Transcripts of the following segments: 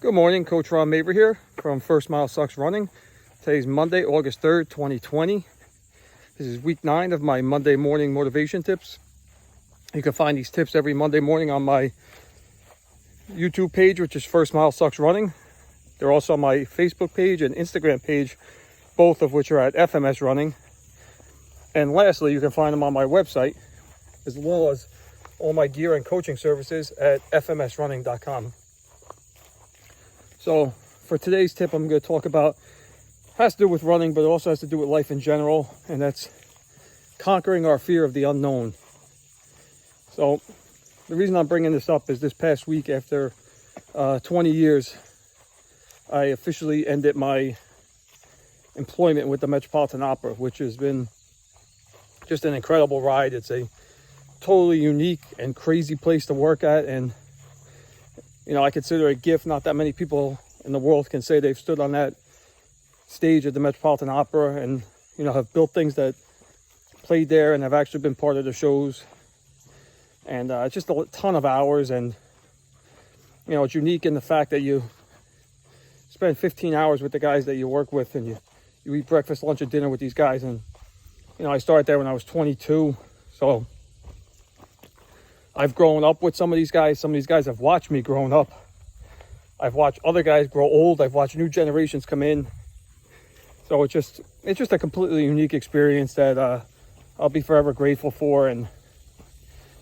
Good morning, Coach Ron Maver here from First Mile Sucks Running. Today's Monday, August 3rd, 2020. This is week 9 of my Monday morning motivation tips. You can find these tips every Monday morning on my YouTube page, which is First Mile Sucks Running. They're also on my Facebook page and Instagram page, both of which are at FMS Running. And lastly, you can find them on my website, as well as all my gear and coaching services at fmsrunning.com. So for today's tip, I'm going to talk about, has to do with running, but it also has to do with life in general, and that's conquering our fear of the unknown. So the reason I'm bringing this up is this past week, after 20 years, I officially ended my employment with the Metropolitan Opera, which has been just an incredible ride. It's a totally unique and crazy place to work at, and I consider it a gift. Not that many people in the world can say they've stood on that stage at the Metropolitan Opera and, have built things that played there and have actually been part of the shows. And it's just a ton of hours, and, it's unique in the fact that you spend 15 hours with the guys that you work with, and you eat breakfast, lunch, and dinner with these guys. And, I started there when I was 22, so I've grown up with some of these guys. Some of these guys have watched me growing up. I've watched other guys grow old. I've watched new generations come in. So it's just a completely unique experience that I'll be forever grateful for. And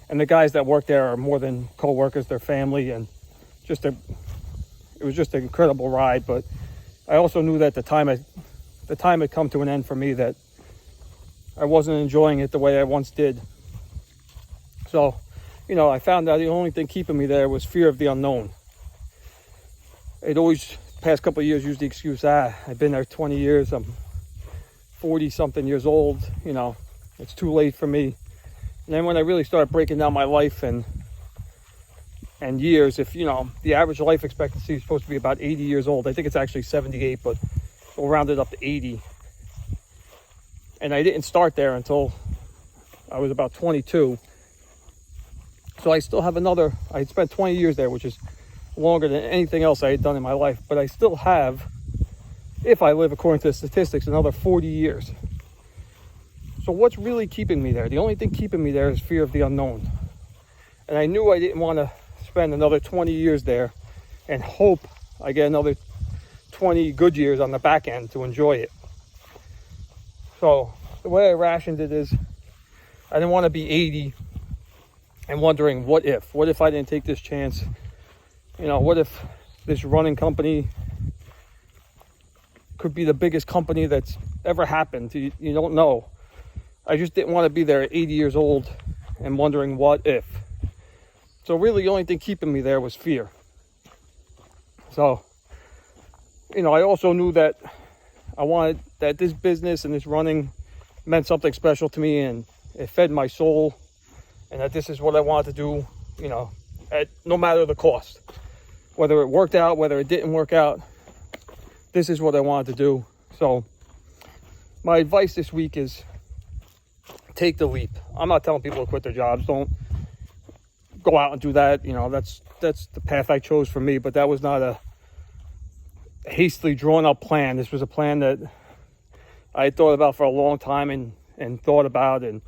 the guys that work there are more than co-workers, they're family, and it was just an incredible ride. But I also knew that the time had come to an end for me, that I wasn't enjoying it the way I once did. So I found out the only thing keeping me there was fear of the unknown. It always, past couple of years, used the excuse, I've been there 20 years, I'm 40-something years old, it's too late for me. And then when I really started breaking down my life and years, if, the average life expectancy is supposed to be about 80 years old. I think it's actually 78, but we'll round it up to 80. And I didn't start there until I was about 22. So I still have I spent 20 years there, which is longer than anything else I had done in my life. But I still have, if I live according to the statistics, another 40 years. So what's really keeping me there? The only thing keeping me there is fear of the unknown. And I knew I didn't want to spend another 20 years there and hope I get another 20 good years on the back end to enjoy it. So the way I rationed it is, I didn't want to be 80 and wondering, what if I didn't take this chance? What if this running company could be the biggest company that's ever happened? You don't know. I just didn't want to be there at 80 years old and wondering what if. So really the only thing keeping me there was fear. So, I also knew that I wanted, that this business and this running meant something special to me, and it fed my soul. And that this is what I wanted to do, at no matter the cost. Whether it worked out, whether it didn't work out, this is what I wanted to do. So my advice this week is, take the leap. I'm not telling people to quit their jobs. Don't go out and do that. That's the path I chose for me. But that was not a hastily drawn up plan. This was a plan that I had thought about for a long time and thought about and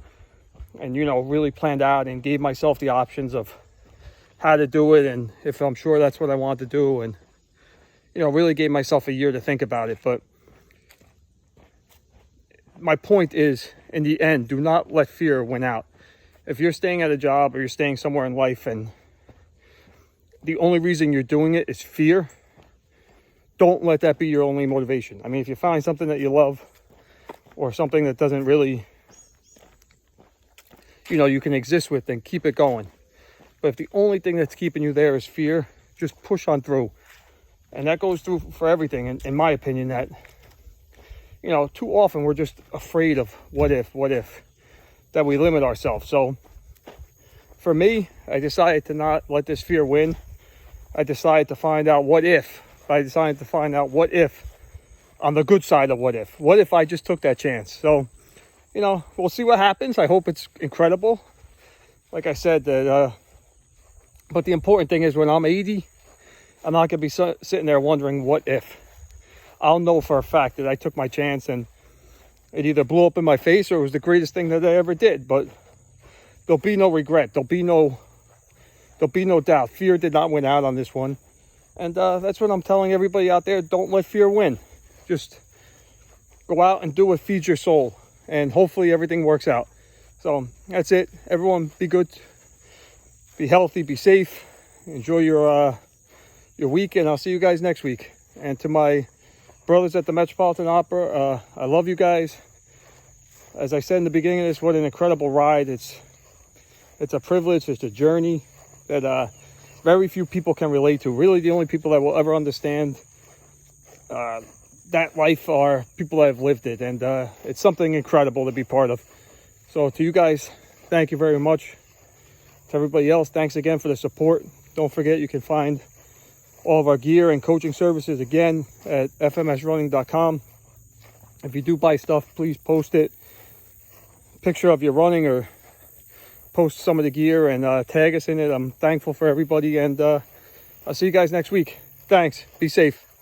really planned out and gave myself the options of how to do it, and if I'm sure that's what I want to do, and really gave myself a year to think about it. But my point is, in the end, do not let fear win out. If you're staying at a job or you're staying somewhere in life and the only reason you're doing it is fear, don't let that be your only motivation. I mean, if you find something that you love or something that doesn't really you can exist with, then keep it going. But if the only thing that's keeping you there is fear, just push on through. And that goes through for everything, in my opinion, that, too often we're just afraid of what if, that we limit ourselves. So for me, I decided to not let this fear win. I decided to find out what if. I decided to find out what if on the good side of what if. What if I just took that chance? So, we'll see what happens. I hope it's incredible. Like I said, that but the important thing is, when I'm 80 I'm not going to be sitting there wondering what if. I'll know for a fact that I took my chance and it either blew up in my face or it was the greatest thing that I ever did. But there'll be no regret. There'll be no doubt. Fear did not win out on this one. And that's what I'm telling everybody out there. Don't let fear win. Just go out and do what feeds your soul. And hopefully everything works out. So that's it. Everyone be good. Be healthy. Be safe. Enjoy your week. And I'll see you guys next week. And to my brothers at the Metropolitan Opera, I love you guys. As I said in the beginning of this, what an incredible ride. It's a privilege. It's a journey that very few people can relate to. Really, the only people that will ever understand that life are people that have lived it. And it's something incredible to be part of. So to you guys, thank you very much. To everybody else, thanks again for the support. Don't forget, you can find all of our gear and coaching services again at fmsrunning.com. If you do buy stuff, please post it. Picture of your running or post some of the gear and tag us in it. I'm thankful for everybody, and I'll see you guys next week. Thanks. Be safe.